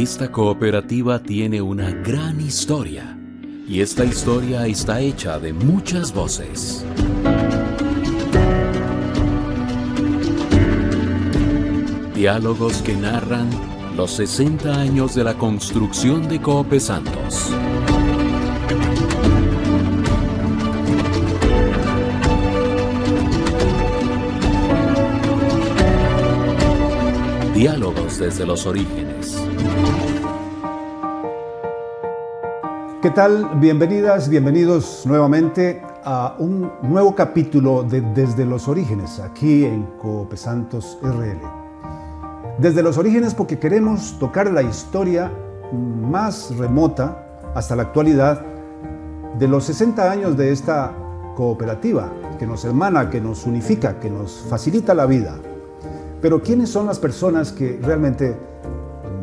Esta cooperativa tiene una gran historia y esta historia está hecha de muchas voces. Diálogos que narran los 60 años de la construcción de Coop Santos. Diálogos desde los orígenes. ¿Qué tal? Bienvenidas, bienvenidos nuevamente a un nuevo capítulo de Desde los Orígenes, aquí en Coop Santos RL. Desde los orígenes porque queremos tocar la historia más remota hasta la actualidad de los 60 años de esta cooperativa que nos hermana, que nos unifica, que nos facilita la vida. Pero ¿quiénes son las personas que realmente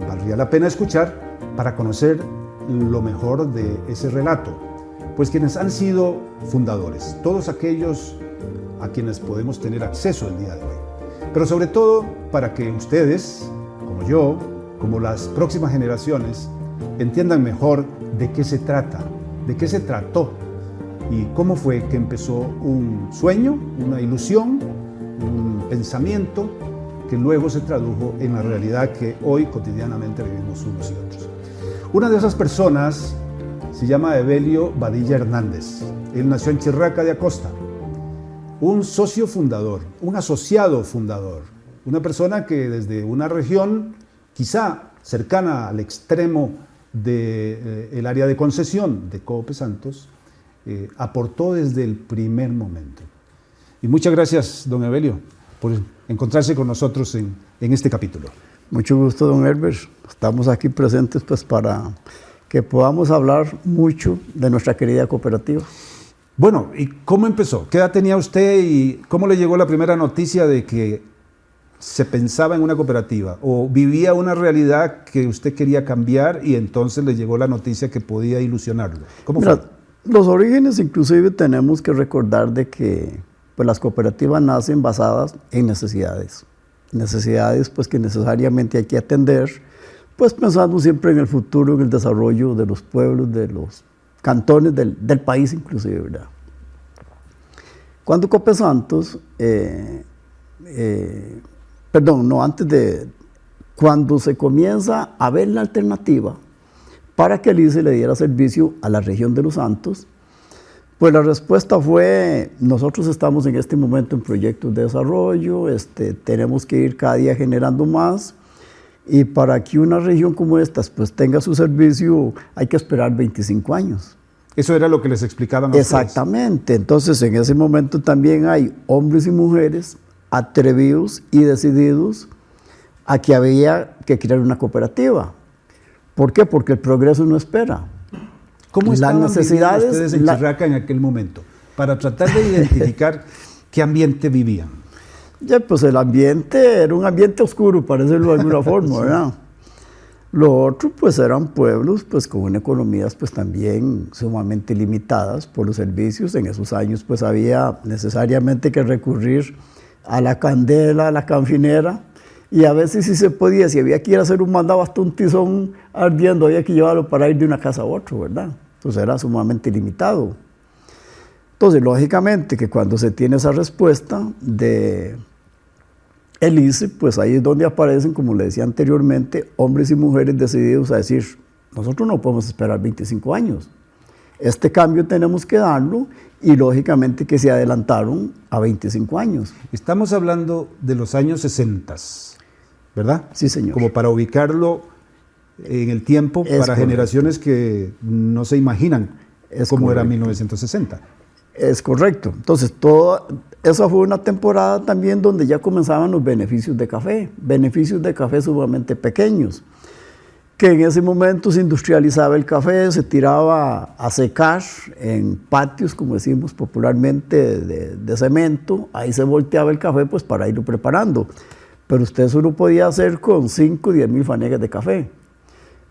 valdría la pena escuchar para conocer lo mejor de ese relato? Pues quienes han sido fundadores, todos aquellos a quienes podemos tener acceso el día de hoy. Pero sobre todo para que ustedes, como yo, como las próximas generaciones, entiendan mejor de qué se trata, de qué se trató y cómo fue que empezó un sueño, una ilusión, un pensamiento que luego se tradujo en la realidad que hoy cotidianamente vivimos unos y otros. Una de esas personas se llama Evelio Badilla Hernández. Él nació en Chirraca de Acosta. Un socio fundador, un asociado fundador, una persona que desde una región quizá cercana al extremo del área de concesión de Coop Santos, aportó desde el primer momento. Y muchas gracias, don Evelio, por encontrarse con nosotros en este capítulo. Mucho gusto, don Herbert. Estamos aquí presentes pues para que podamos hablar mucho de nuestra querida cooperativa. Bueno, ¿y cómo empezó? ¿Qué edad tenía usted y cómo le llegó la primera noticia de que se pensaba en una cooperativa? ¿O vivía una realidad que usted quería cambiar y entonces le llegó la noticia que podía ilusionarlo? ¿Cómo fue? Los orígenes inclusive tenemos que recordar de que pues las cooperativas nacen basadas en necesidades pues que necesariamente hay que atender, pues pensando siempre en el futuro, en el desarrollo de los pueblos, de los cantones del país inclusive, ¿verdad? Cuando Coop Santos, cuando se comienza a ver la alternativa para que el ICE le diera servicio a la región de los Santos, pues la respuesta fue, nosotros estamos en este momento en proyectos de desarrollo, tenemos que ir cada día generando más, y para que una región como esta pues tenga su servicio hay que esperar 25 años. Eso era lo que les explicaban a ustedes. Exactamente, entonces en ese momento también hay hombres y mujeres atrevidos y decididos a que había que crear una cooperativa. ¿Por qué? Porque el progreso no espera. ¿Cómo estaban viviendo ustedes en Chirraca en aquel momento? Para tratar de identificar qué ambiente vivían. Ya, pues el ambiente era un ambiente oscuro, para decirlo de alguna forma, ¿verdad? Lo otro, pues eran pueblos pues con economías pues también sumamente limitadas por los servicios. En esos años pues había necesariamente que recurrir a la candela, a la canfinera, y a veces si se podía, si había que ir a hacer un mandado hasta un tizón ardiendo, había que llevarlo para ir de una casa a otra, ¿verdad? Entonces era sumamente limitado. Entonces, lógicamente que cuando se tiene esa respuesta de el ICE, pues ahí es donde aparecen, como le decía anteriormente, hombres y mujeres decididos a decir, nosotros no podemos esperar 25 años. Este cambio tenemos que darlo, y lógicamente que se adelantaron a 25 años. Estamos hablando de los años 60, ¿verdad? Sí, señor. Como para ubicarlo en el tiempo para correcto. Generaciones que no se imaginan cómo era 1960. Es correcto. Entonces, esa fue una temporada también donde ya comenzaban los beneficios de café sumamente pequeños, que en ese momento se industrializaba el café, se tiraba a secar en patios, como decimos popularmente, de cemento. Ahí se volteaba el café pues para irlo preparando. Pero usted eso lo podía hacer con 5 o 10 mil fanegas de café.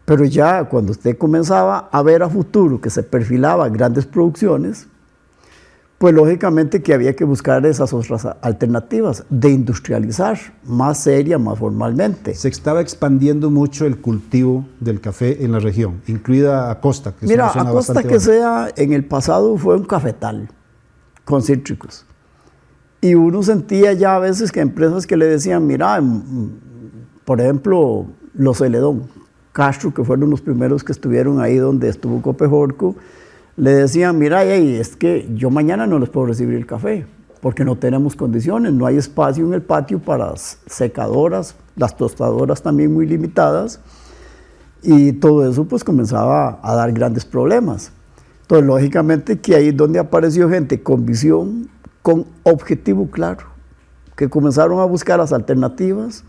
Pero ya cuando usted comenzaba a ver a futuro que se perfilaban grandes producciones, pues lógicamente que había que buscar esas otras alternativas de industrializar más seria, más formalmente. Se estaba expandiendo mucho el cultivo del café en la región, incluida Acosta, que Mira, es una zona Acosta bastante que baja. sea, en el pasado fue un cafetal con cítricos. Y uno sentía ya a veces que empresas que le decían, mira, por ejemplo, los Celedón, Castro, que fueron los primeros que estuvieron ahí donde estuvo Copejorco, le decían, mira, hey, es que yo mañana no les puedo recibir el café, porque no tenemos condiciones, no hay espacio en el patio para secadoras, las tostadoras también muy limitadas, y todo eso pues comenzaba a dar grandes problemas. Entonces, lógicamente que ahí es donde apareció gente con visión, con objetivo claro, que comenzaron a buscar las alternativas,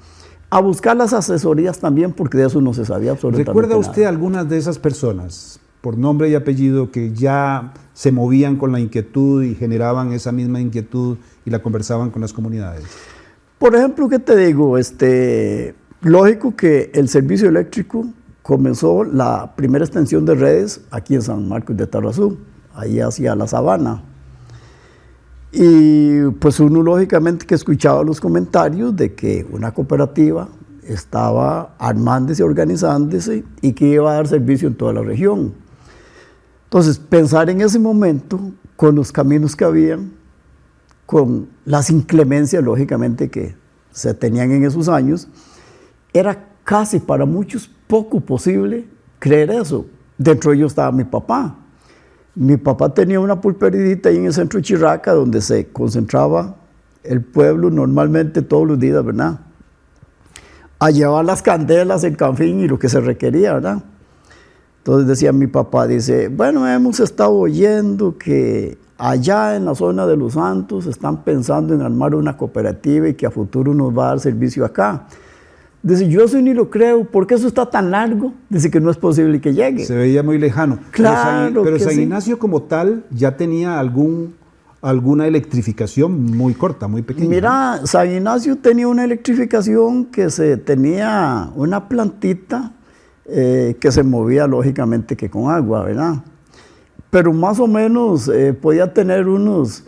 a buscar las asesorías también, porque de eso no se sabía absolutamente nada. ¿Recuerda usted algunas de esas personas, por nombre y apellido, que ya se movían con la inquietud y generaban esa misma inquietud y la conversaban con las comunidades? Por ejemplo, ¿qué te digo? Lógico que el servicio eléctrico comenzó la primera extensión de redes aquí en San Marcos de Tarrazú, ahí hacia la Sabana. Y pues uno lógicamente que escuchaba los comentarios de que una cooperativa estaba armándose, organizándose y que iba a dar servicio en toda la región. Entonces, pensar en ese momento, con los caminos que habían, con las inclemencias lógicamente que se tenían en esos años, era casi para muchos poco posible creer eso. Dentro de ellos estaba mi papá. Mi papá tenía una pulperidita ahí en el centro de Chirraca, donde se concentraba el pueblo normalmente todos los días, ¿verdad? A llevar las candelas, el canfín y lo que se requería, ¿verdad? Entonces decía mi papá, dice, bueno, hemos estado oyendo que allá en la zona de Los Santos están pensando en armar una cooperativa y que a futuro nos va a dar servicio acá. Dice, yo eso ni lo creo, porque eso está tan largo, dice que no es posible que llegue. Se veía muy lejano. Claro pero que San sí. Ignacio como tal ya tenía alguna electrificación muy corta, muy pequeña. Mira, San Ignacio tenía una electrificación que tenía una plantita que se movía lógicamente que con agua, ¿verdad? Pero más o menos podía tener unos,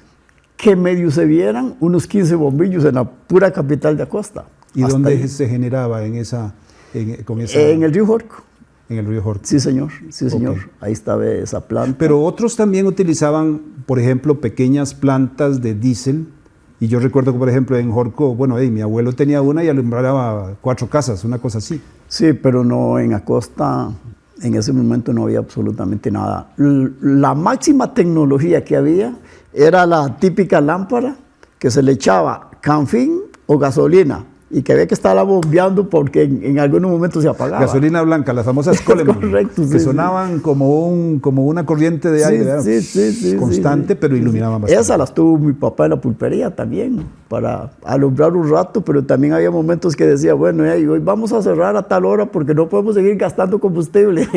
que medio se vieran, unos 15 bombillos en la pura capital de Acosta. ¿Y Hasta dónde ahí. se generaba con esa? En el río Jorco. En el río Jorco. Sí, señor. Sí, señor. Ok. Ahí estaba esa planta. Pero otros también utilizaban, por ejemplo, pequeñas plantas de diésel. Y yo recuerdo que, por ejemplo, en Jorco, bueno, mi abuelo tenía una y alumbraba 4 casas, una cosa así. Sí, pero no, en Acosta, en ese momento no había absolutamente nada. La máxima tecnología que había era la típica lámpara que se le echaba canfín o gasolina y que había que estarla bombeando porque en algunos momentos se apagaba. Gasolina blanca, las famosas Coleman, Correcto, sí, que sí. sonaban como una corriente de aire, ¿verdad? Sí, Constante, pero iluminaban bastante. Esa las tuvo mi papá en la pulpería también, para alumbrar un rato, pero también había momentos que decía, bueno, hoy vamos a cerrar a tal hora porque no podemos seguir gastando combustible.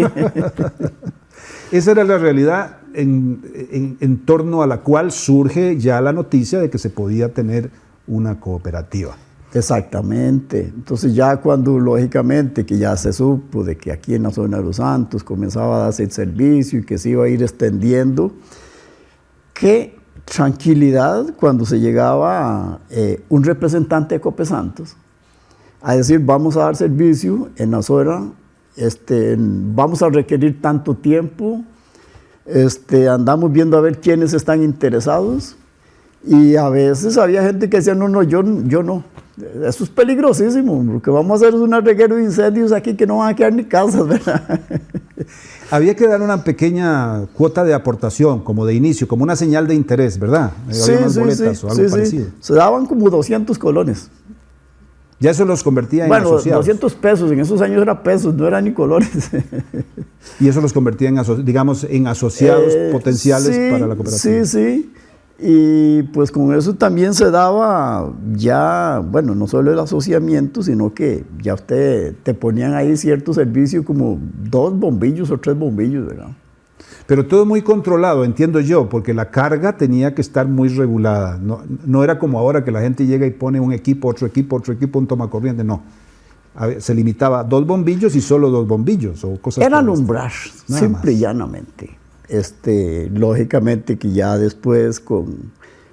Esa era la realidad en torno a la cual surge ya la noticia de que se podía tener una cooperativa. Exactamente. Entonces ya cuando lógicamente que ya se supo de que aquí en la zona de Los Santos comenzaba a darse el servicio y que se iba a ir extendiendo, qué tranquilidad cuando se llegaba un representante de Copesantos a decir vamos a dar servicio en la zona, vamos a requerir tanto tiempo, andamos viendo a ver quiénes están interesados. Y a veces había gente que decía, no, yo no, eso es peligrosísimo, porque vamos a hacer un reguero de incendios aquí que no van a quedar ni casas, ¿verdad? Había que dar una pequeña cuota de aportación, como de inicio, como una señal de interés, ¿verdad? Había unas boletas o algo parecido. Se daban como 200 colones. Ya eso los convertía en bueno, asociados. 200 pesos, en esos años era pesos, no eran ni colones. Y eso los convertía en asociados potenciales para la cooperativa. Sí. Y pues con eso también se daba ya, bueno, no solo el asociamiento, sino que ya te ponían ahí cierto servicio como 2 bombillos o 3 bombillos, ¿verdad? Pero todo muy controlado, entiendo yo, porque la carga tenía que estar muy regulada. No era como ahora que la gente llega y pone un equipo, otro equipo, un tomacorriente, no. Se limitaba a 2 bombillos y solo 2 bombillos o cosas Era por el alumbrar, estilo. Nada simple más. y llanamente. Lógicamente que ya después,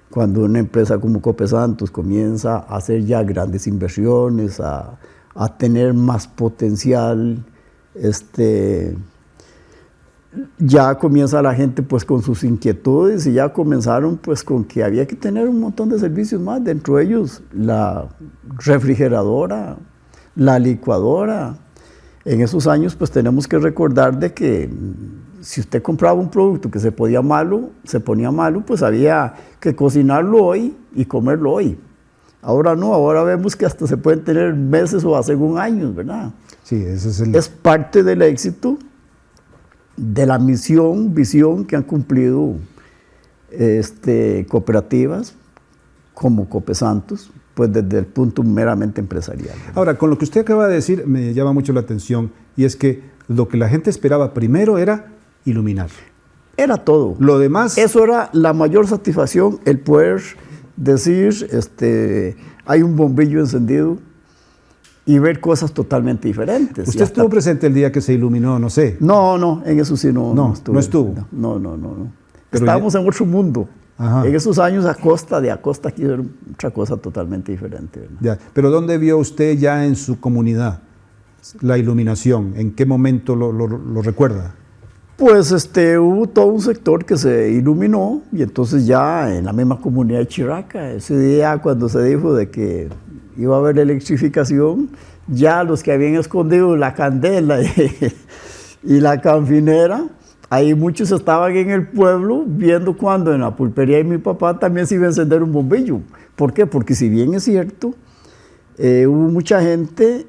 cuando una empresa como Copesantos comienza a hacer ya grandes inversiones, a tener más potencial, ya comienza la gente pues con sus inquietudes y ya comenzaron pues con que había que tener un montón de servicios más, dentro de ellos la refrigeradora, la licuadora. En esos años pues tenemos que recordar de que si usted compraba un producto que se ponía malo, pues había que cocinarlo hoy y comerlo hoy. Ahora no, ahora vemos que hasta se pueden tener meses o hasta según años, ¿verdad? Sí, ese es Es parte del éxito de la visión que han cumplido cooperativas como Copesantos, pues desde el punto meramente empresarial. Ahora, con lo que usted acaba de decir, me llama mucho la atención, y es que lo que la gente esperaba primero era iluminar. Era todo. Lo demás... Eso era la mayor satisfacción, el poder decir, hay un bombillo encendido y ver cosas totalmente diferentes. ¿Usted estuvo presente el día que se iluminó, no sé? No, en eso sí no estuve. No estuvo. No. Pero estábamos en otro mundo. Ajá. En esos años a costa aquí era otra cosa totalmente diferente, ¿verdad? Ya. Pero ¿dónde vio usted ya en su comunidad la iluminación? ¿En qué momento lo recuerda? Pues hubo todo un sector que se iluminó y entonces ya en la misma comunidad de Chirraca, ese día cuando se dijo de que iba a haber electrificación, ya los que habían escondido la candela y la canfinera, ahí muchos estaban en el pueblo viendo cuando en la pulpería de mi papá también se iba a encender un bombillo. ¿Por qué? Porque si bien es cierto, hubo mucha gente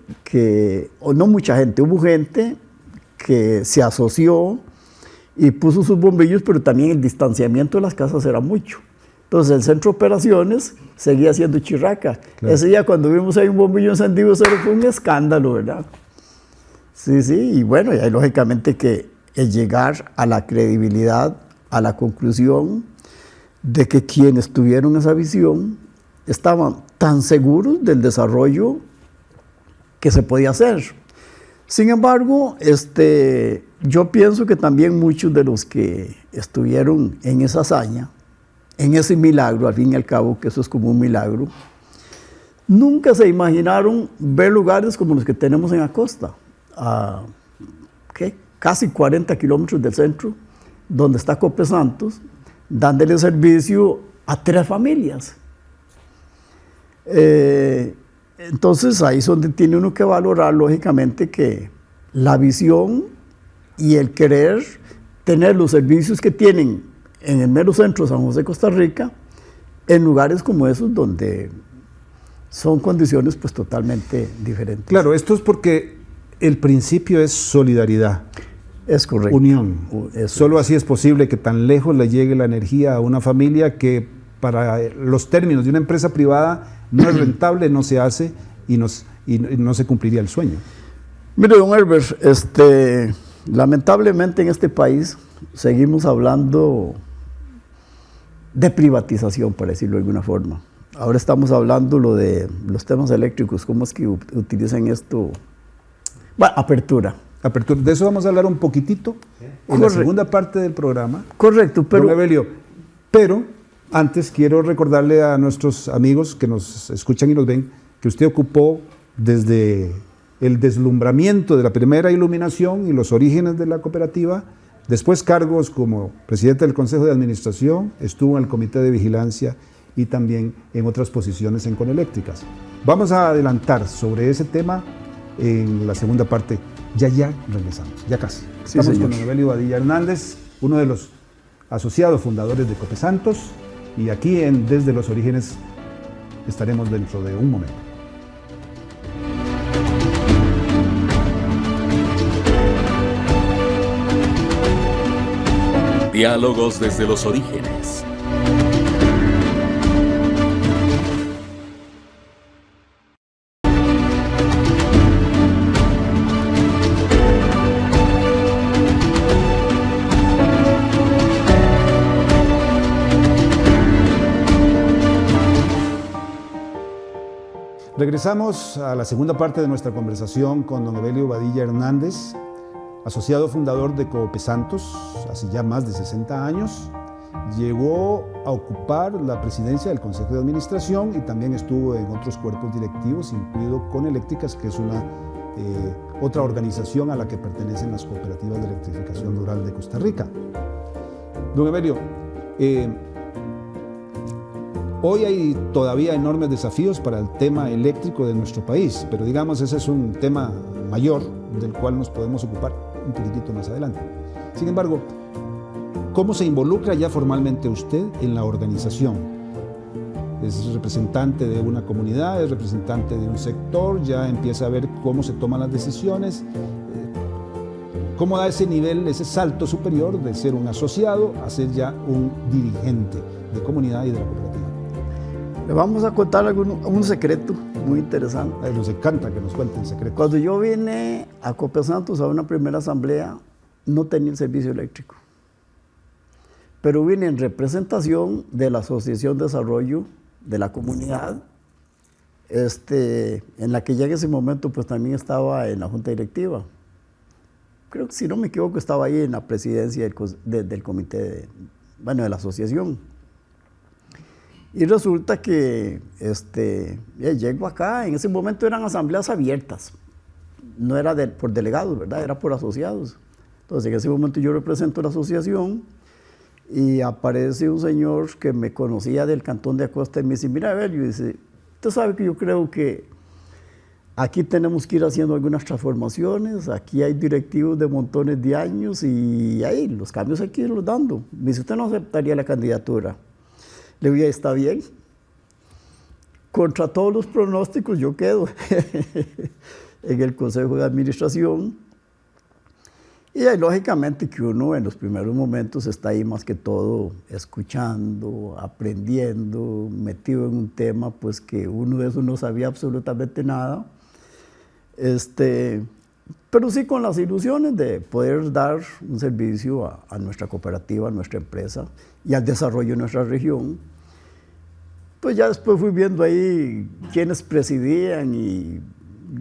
hubo gente que se asoció y puso sus bombillos, pero también el distanciamiento de las casas era mucho. Entonces el centro de operaciones seguía siendo Chirraca. Claro. Ese día cuando vimos ahí un bombillo encendido, eso fue un escándalo, ¿verdad? Sí, y bueno, y ahí lógicamente que el llegar a la credibilidad, a la conclusión de que quienes tuvieron esa visión estaban tan seguros del desarrollo que se podía hacer. Sin embargo, yo pienso que también muchos de los que estuvieron en esa hazaña, en ese milagro, al fin y al cabo, que eso es como un milagro, nunca se imaginaron ver lugares como los que tenemos en Acosta, a casi 40 kilómetros del centro, donde está Copesantos, dándole servicio a 3 familias. Entonces ahí es donde tiene uno que valorar, lógicamente, que la visión y el querer tener los servicios que tienen en el mero centro de San José, Costa Rica, en lugares como esos donde son condiciones pues totalmente diferentes. Claro, esto es porque el principio es solidaridad. Es correcto. Unión. Solo es. Así es posible que tan lejos le llegue la energía a una familia que para los términos de una empresa privada no es rentable, no se hace y no se cumpliría el sueño. Mire, don Herbert, lamentablemente en este país seguimos hablando de privatización, por decirlo de alguna forma. Ahora estamos hablando lo de los temas eléctricos, cómo es que utilizan esto. Bueno, apertura. De eso vamos a hablar un poquitito en la segunda parte del programa. Correcto, pero... Don Evelio, pero antes quiero recordarle a nuestros amigos que nos escuchan y nos ven que usted ocupó desde el deslumbramiento de la primera iluminación y los orígenes de la cooperativa, después cargos como presidente del Consejo de Administración, estuvo en el Comité de Vigilancia y también en otras posiciones en Coneléctricas. Vamos a adelantar sobre ese tema en la segunda parte. Ya regresamos, ya casi. Sí, Estamos señor. con don Evelio Badilla Hernández, uno de los asociados fundadores de Copesantos, y aquí en Desde los Orígenes estaremos dentro de un momento. Diálogos desde los orígenes. Regresamos a la segunda parte de nuestra conversación con don Evelio Badilla Hernández, asociado fundador de Copesantos hace ya más de 60 años. Llegó a ocupar la presidencia del Consejo de Administración y también estuvo en otros cuerpos directivos, incluido Coneléctricas, que es una otra organización a la que pertenecen las cooperativas de electrificación rural de Costa Rica. Don Emelio, hoy hay todavía enormes desafíos para el tema eléctrico de nuestro país, pero digamos ese es un tema mayor del cual nos podemos ocupar un poquitito más adelante. Sin embargo, ¿cómo se involucra ya formalmente usted en la organización? Es representante de una comunidad, es representante de un sector, ya empieza a ver cómo se toman las decisiones, cómo da ese nivel, ese salto superior de ser un asociado a ser ya un dirigente de comunidad y de la cooperativa. Le vamos a contar un secreto muy interesante. Nos encanta que nos cuenten secretos. Cuando yo vine a Copesantos a una primera asamblea, no tenía el servicio eléctrico. Pero vine en representación de la Asociación de Desarrollo de la Comunidad, en la que ya en ese momento pues también estaba en la Junta Directiva. Creo que si no me equivoco estaba ahí en la presidencia del comité, de la asociación. Y resulta que llego acá, en ese momento eran asambleas abiertas, no era por delegados, ¿verdad? Era por asociados. Entonces en ese momento yo represento la asociación y aparece un señor que me conocía del Cantón de Acosta y me dice, mira, Emelio, dice, usted sabe que yo creo que aquí tenemos que ir haciendo algunas transformaciones, aquí hay directivos de montones de años y ahí los cambios hay que irlos dando. Me dice, ¿usted no aceptaría la candidatura? Le digo, está bien. Contra todos los pronósticos yo quedo en el Consejo de Administración. Y ahí, lógicamente que uno en los primeros momentos está ahí más que todo escuchando, aprendiendo, metido en un tema pues que uno de eso no sabía absolutamente nada. Pero sí con las ilusiones de poder dar un servicio a nuestra cooperativa, a nuestra empresa y al desarrollo de nuestra región. Pues ya después fui viendo ahí quiénes presidían y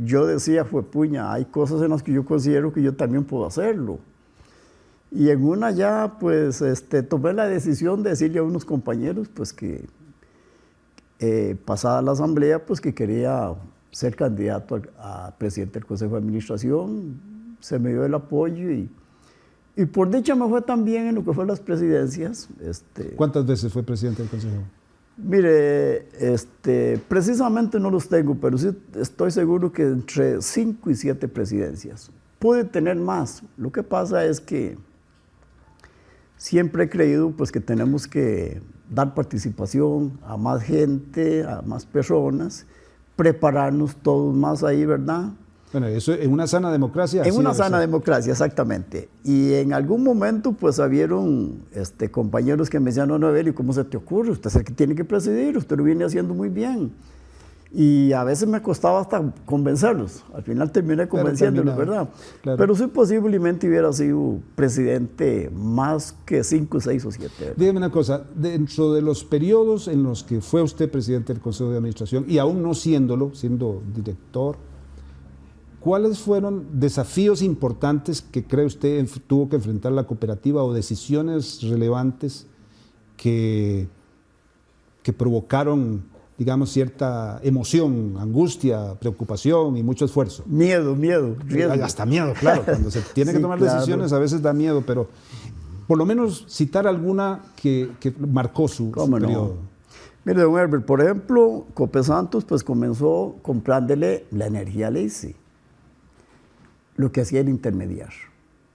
yo decía, fue puña, hay cosas en las que yo considero que yo también puedo hacerlo. Y en una ya, pues, tomé la decisión de decirle a unos compañeros, pues, que pasada la asamblea, pues, que quería ser candidato a presidente del Consejo de Administración. Se me dio el apoyo y por dicha me fue también en lo que fue las presidencias. ¿Cuántas veces fue presidente del Consejo? Mire, precisamente no los tengo, pero sí estoy seguro que entre 5 y 7 presidencias. Pude tener más. Lo que pasa es que siempre he creído pues, que tenemos que dar participación a más gente, a más personas, prepararnos todos más ahí, ¿verdad? Bueno, eso en una sana democracia. En una sana democracia, exactamente. Y en algún momento, pues, habieron compañeros que me decían, no, Emelio, ¿cómo se te ocurre? Usted es el que tiene que presidir, usted lo viene haciendo muy bien. Y a veces me costaba hasta convencerlos. Al final terminé convenciéndolos, ¿verdad? Claro. Pero sí posiblemente hubiera sido presidente más que 5, 6 o 7. ¿verdad? Dígame una cosa, dentro de los periodos en los que fue usted presidente del Consejo de Administración, y aún no siéndolo, siendo director, ¿cuáles fueron desafíos importantes que cree usted tuvo que enfrentar la cooperativa o decisiones relevantes que provocaron, digamos, cierta emoción, angustia, preocupación y mucho esfuerzo? Miedo, riesgo. Hasta miedo, claro. Cuando se tiene que tomar decisiones a veces da miedo, pero por lo menos citar alguna que marcó su periodo. Mire, don Herbert, por ejemplo, Copesantos pues comenzó comprándole la energía a Lacey, lo que hacía el intermediar.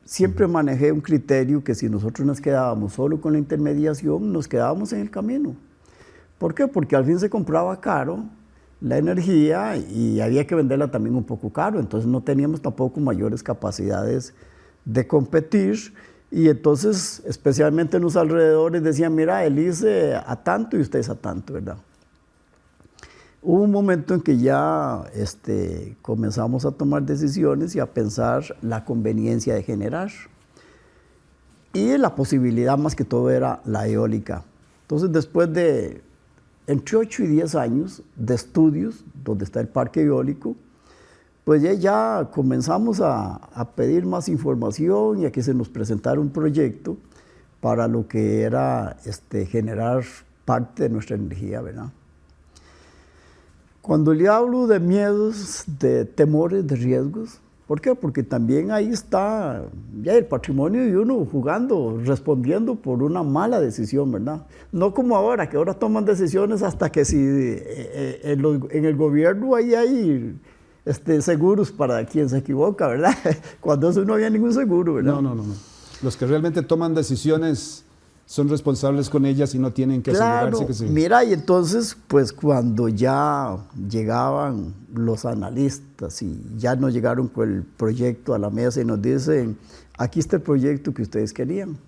Siempre manejé un criterio que si nosotros nos quedábamos solo con la intermediación, nos quedábamos en el camino. ¿Por qué? Porque al fin se compraba caro la energía y había que venderla también un poco caro, entonces no teníamos tampoco mayores capacidades de competir y entonces, especialmente en los alrededores, decían, mira, él dice a tanto y ustedes a tanto, ¿verdad? Hubo un momento en que ya comenzamos a tomar decisiones y a pensar la conveniencia de generar. Y la posibilidad más que todo era la eólica. Entonces, después de entre 8 y 10 años de estudios, donde está el parque eólico, pues ya comenzamos a pedir más información y a que se nos presentara un proyecto para lo que era generar parte de nuestra energía, ¿verdad? Cuando le hablo de miedos, de temores, de riesgos, ¿por qué? Porque también ahí está ya el patrimonio de uno jugando, respondiendo por una mala decisión, ¿verdad? No como ahora, que ahora toman decisiones hasta que si en el gobierno ahí hay seguros para quien se equivoca, ¿verdad? Cuando eso no había ningún seguro, ¿verdad? No. Los que realmente toman decisiones son responsables con ellas y no tienen que asegurarse que sí. Mira, y entonces, pues cuando ya llegaban los analistas y ya nos llegaron con el proyecto a la mesa y nos dicen, aquí está el proyecto que ustedes querían.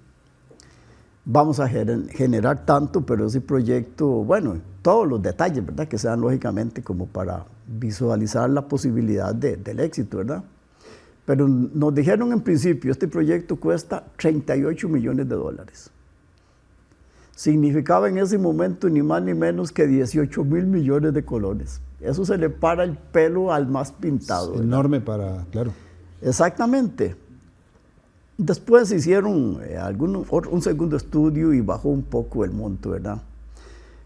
Vamos a generar tanto, pero ese proyecto, bueno, todos los detalles, ¿verdad? Que sean lógicamente como para visualizar la posibilidad del éxito, ¿verdad? Pero nos dijeron en principio, este proyecto cuesta $38 millones. Significaba en ese momento ni más ni menos que 18,000 millones de colones. Eso se le para el pelo al más pintado. Es enorme claro. Exactamente. Después hicieron un segundo estudio y bajó un poco el monto, ¿verdad?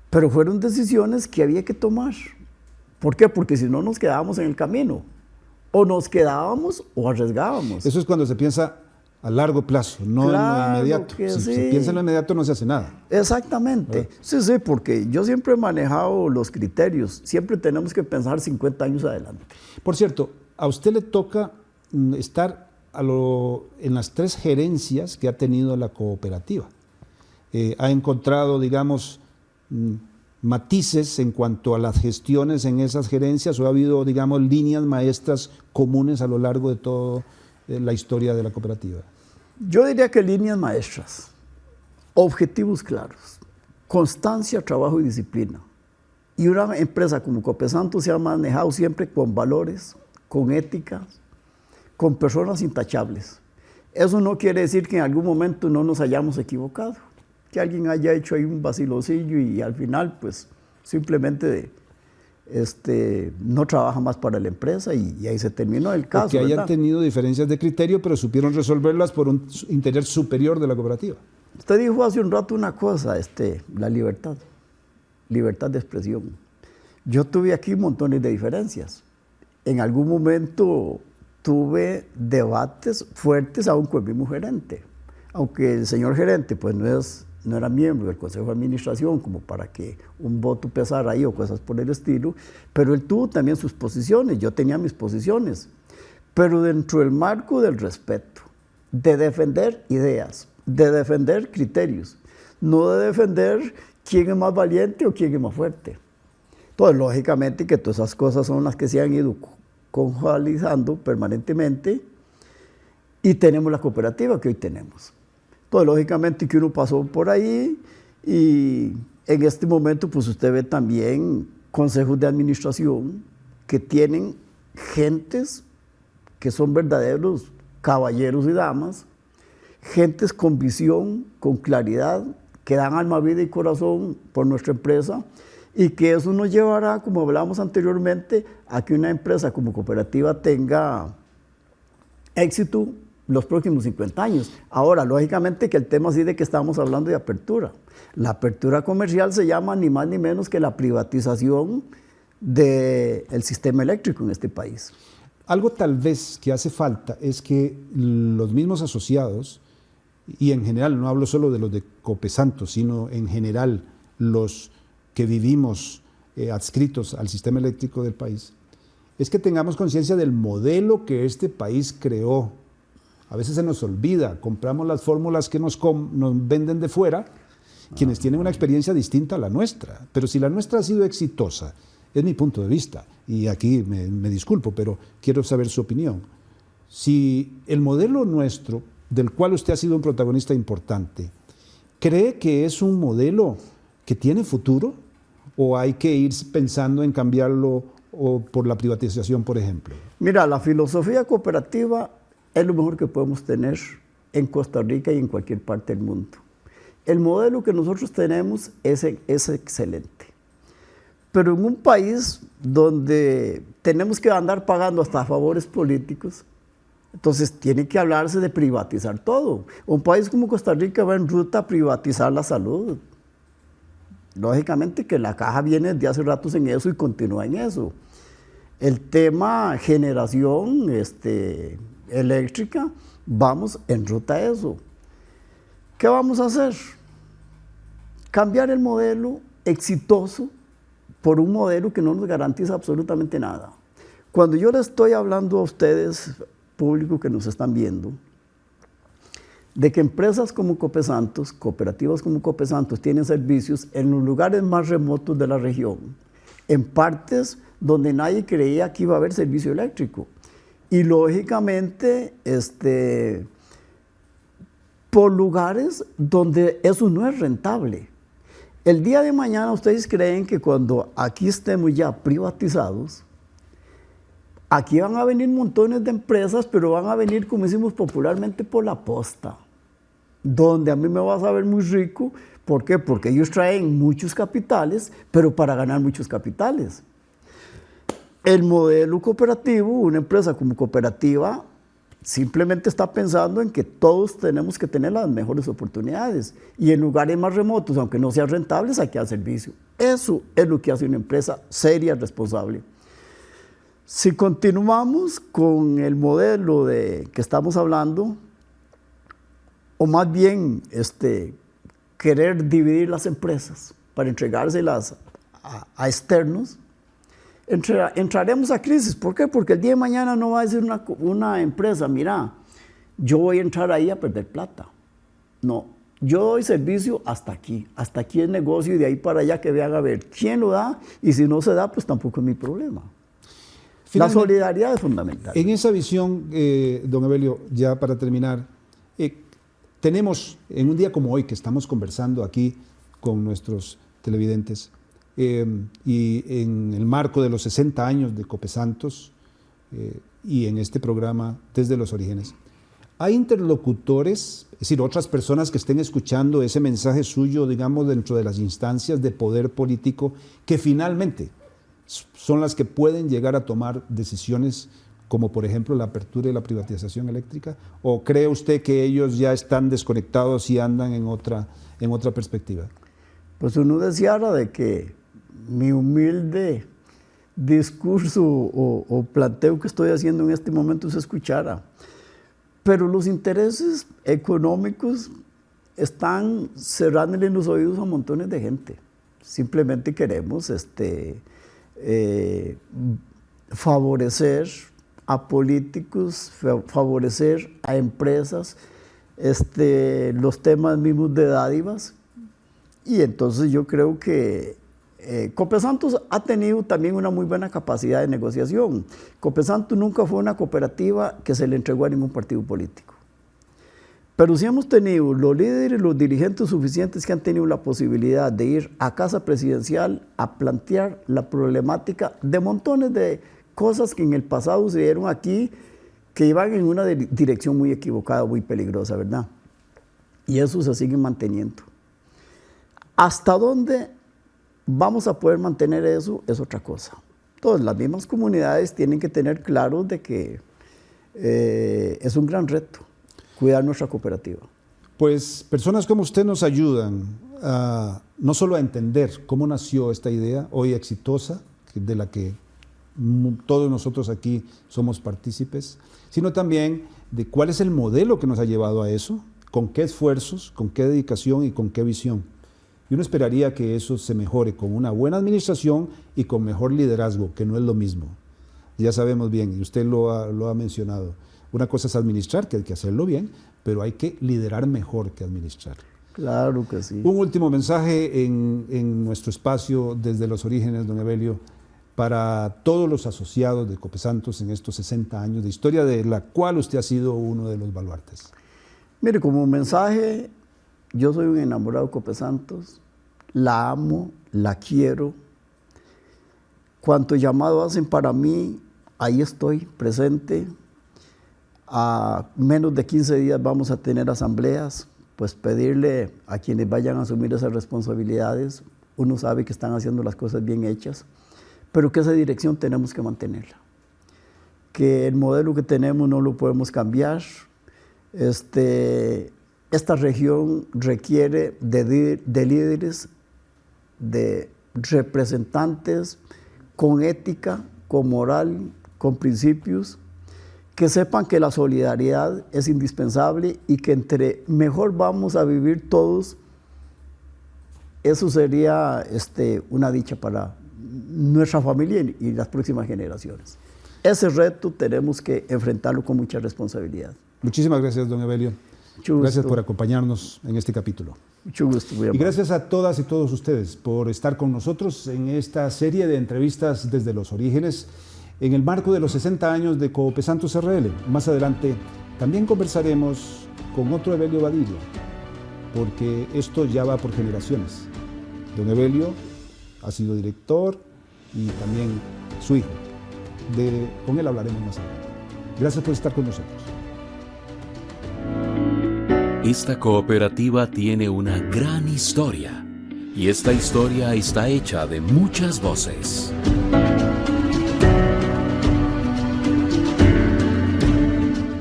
Pero fueron decisiones que había que tomar. ¿Por qué? Porque si no nos quedábamos en el camino. O nos quedábamos o arriesgábamos. Eso es cuando se piensa a largo plazo, no claro en lo inmediato. Si se piensa en lo inmediato no se hace nada. Exactamente. Sí, porque yo siempre he manejado los criterios. Siempre tenemos que pensar 50 años adelante. Por cierto, a usted le toca estar en las 3 gerencias que ha tenido la cooperativa. Ha encontrado, digamos, matices en cuanto a las gestiones en esas gerencias, o ha habido, digamos, líneas maestras comunes a lo largo de toda la historia de la cooperativa. Yo diría que líneas maestras, objetivos claros, constancia, trabajo y disciplina. Y una empresa como Copesanto se ha manejado siempre con valores, con ética, con personas intachables. Eso no quiere decir que en algún momento no nos hayamos equivocado, que alguien haya hecho ahí un vacilocillo y al final pues simplemente no trabaja más para la empresa y ahí se terminó el caso. Que hayan ¿verdad? tenido diferencias de criterio, pero supieron resolverlas por un interés superior de la cooperativa. Usted dijo hace un rato una cosa, la libertad de expresión. Yo tuve aquí montones de diferencias. En algún momento tuve debates fuertes aún con mi mismo gerente. Aunque el señor gerente pues no era miembro del Consejo de Administración como para que un voto pesara ahí o cosas por el estilo, pero él tuvo también sus posiciones, yo tenía mis posiciones, pero dentro del marco del respeto, de defender ideas, de defender criterios, no de defender quién es más valiente o quién es más fuerte. Entonces, lógicamente que todas esas cosas son las que se han ido conjualizando permanentemente y tenemos la cooperativa que hoy tenemos. Entonces, lógicamente que uno pasó por ahí y en este momento pues usted ve también consejos de administración que tienen gentes que son verdaderos caballeros y damas, gentes con visión, con claridad, que dan alma, vida y corazón por nuestra empresa y que eso nos llevará, como hablábamos anteriormente, a que una empresa como cooperativa tenga éxito los próximos 50 años. Ahora, lógicamente que el tema sí de que estamos hablando de apertura. La apertura comercial se llama ni más ni menos que la privatización del sistema eléctrico en este país. Algo tal vez que hace falta es que los mismos asociados, y en general, no hablo solo de los de Copesanto, sino en general los que vivimos adscritos al sistema eléctrico del país, es que tengamos conciencia del modelo que este país creó. A veces se nos olvida, compramos las fórmulas que nos venden de fuera, quienes tienen una experiencia distinta a la nuestra. Pero si la nuestra ha sido exitosa, es mi punto de vista, y aquí me disculpo, pero quiero saber su opinión. Si el modelo nuestro, del cual usted ha sido un protagonista importante, ¿cree que es un modelo que tiene futuro? ¿O hay que ir pensando en cambiarlo o por la privatización, por ejemplo? Mira, la filosofía cooperativa es lo mejor que podemos tener en Costa Rica y en cualquier parte del mundo. El modelo que nosotros tenemos es excelente, Pero en un país donde tenemos que andar pagando hasta favores políticos, entonces tiene que hablarse de privatizar todo. Un país como Costa Rica va en ruta a privatizar la salud. Lógicamente que la caja viene de hace ratos en eso y continúa en eso. El tema generación eléctrica, vamos en ruta a eso. ¿Qué vamos a hacer? Cambiar el modelo exitoso por un modelo que no nos garantiza absolutamente nada. Cuando yo les estoy hablando a ustedes, público que nos están viendo, de que empresas como Copesantos, cooperativas como Copesantos, tienen servicios en los lugares más remotos de la región, en partes donde nadie creía que iba a haber servicio eléctrico. Y lógicamente, por lugares donde eso no es rentable. El día de mañana, ¿ustedes creen que cuando aquí estemos ya privatizados, aquí van a venir montones de empresas, pero van a venir, como decimos popularmente, por la posta, donde a mí me vas a ver muy rico? ¿Por qué? Porque ellos traen muchos capitales, pero para ganar muchos capitales. El modelo cooperativo, una empresa como cooperativa, simplemente está pensando en que todos tenemos que tener las mejores oportunidades y en lugares más remotos, aunque no sean rentables, hay que dar servicio. Eso es lo que hace una empresa seria, responsable. Si continuamos con el modelo que estamos hablando, o más bien querer dividir las empresas para entregárselas a externos, entraremos a crisis. ¿Por qué? Porque el día de mañana no va a decir una empresa, mira, yo voy a entrar ahí a perder plata. No, yo doy servicio hasta aquí es negocio y de ahí para allá que vean a ver quién lo da y si no se da, pues tampoco es mi problema. La solidaridad es fundamental. En esa visión, don Evelio, ya para terminar, tenemos en un día como hoy que estamos conversando aquí con nuestros televidentes, y en el marco de los 60 años de Copesantos y en este programa Desde los Orígenes, ¿hay interlocutores, es decir, otras personas que estén escuchando ese mensaje suyo, digamos, dentro de las instancias de poder político que finalmente son las que pueden llegar a tomar decisiones como por ejemplo la apertura y la privatización eléctrica? ¿O cree usted que ellos ya están desconectados y andan en otra perspectiva? Pues uno deseara de que mi humilde discurso o planteo que estoy haciendo en este momento se escuchara. Pero los intereses económicos están cerrándole los oídos a montones de gente. Simplemente queremos favorecer a políticos, favorecer a empresas, los temas mismos de dádivas. Y entonces yo creo que Copesantos ha tenido también una muy buena capacidad de negociación. Copesantos nunca fue una cooperativa que se le entregó a ningún partido político. Pero sí hemos tenido los líderes, los dirigentes suficientes que han tenido la posibilidad de ir a casa presidencial a plantear la problemática de montones de cosas que en el pasado se dieron aquí, que iban en una dirección muy equivocada, muy peligrosa, ¿verdad? Y eso se sigue manteniendo. ¿Hasta dónde vamos a poder mantener eso? Es otra cosa. Entonces, las mismas comunidades tienen que tener claro de que es un gran reto cuidar nuestra cooperativa. Pues personas como usted nos ayudan no solo a entender cómo nació esta idea, hoy exitosa, de la que todos nosotros aquí somos partícipes, sino también de cuál es el modelo que nos ha llevado a eso, con qué esfuerzos, con qué dedicación y con qué visión. Y uno esperaría que eso se mejore con una buena administración y con mejor liderazgo, que no es lo mismo. Ya sabemos bien, y usted lo ha mencionado, una cosa es administrar, que hay que hacerlo bien, pero hay que liderar mejor que administrar. Claro que sí. Un último mensaje en nuestro espacio Desde los Orígenes, don Evelio, para todos los asociados de Copesantos en estos 60 años de historia, de la cual usted ha sido uno de los baluartes. Mire, como mensaje, yo soy un enamorado de Copesantos, la amo, la quiero. Cuanto llamado hacen para mí, ahí estoy presente. A menos de 15 días vamos a tener asambleas, pues pedirle a quienes vayan a asumir esas responsabilidades uno sabe que están haciendo las cosas bien hechas, pero que esa dirección tenemos que mantenerla. Que el modelo que tenemos no lo podemos cambiar. Esta región requiere de líderes, de representantes con ética, con moral, con principios, que sepan que la solidaridad es indispensable y que entre mejor vamos a vivir todos, eso sería una dicha para nuestra familia y las próximas generaciones. Ese reto tenemos que enfrentarlo con mucha responsabilidad. Muchísimas gracias, don Evelio. Gracias por acompañarnos en este capítulo. Mucho gusto. Y gracias a todas y todos ustedes por estar con nosotros en esta serie de entrevistas desde los orígenes en el marco de los 60 años de Coopes Santos RL. Más adelante también conversaremos con otro Evelio Badilla, porque esto ya va por generaciones. Don Evelio ha sido director y también su hijo. Con él hablaremos más adelante. Gracias por estar con nosotros. Esta cooperativa tiene una gran historia y esta historia está hecha de muchas voces.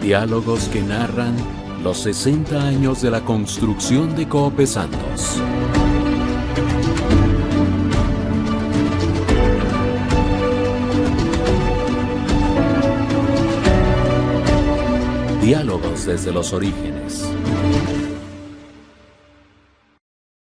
Diálogos que narran los 60 años de la construcción de Coopes Santos. Diálogos desde los orígenes.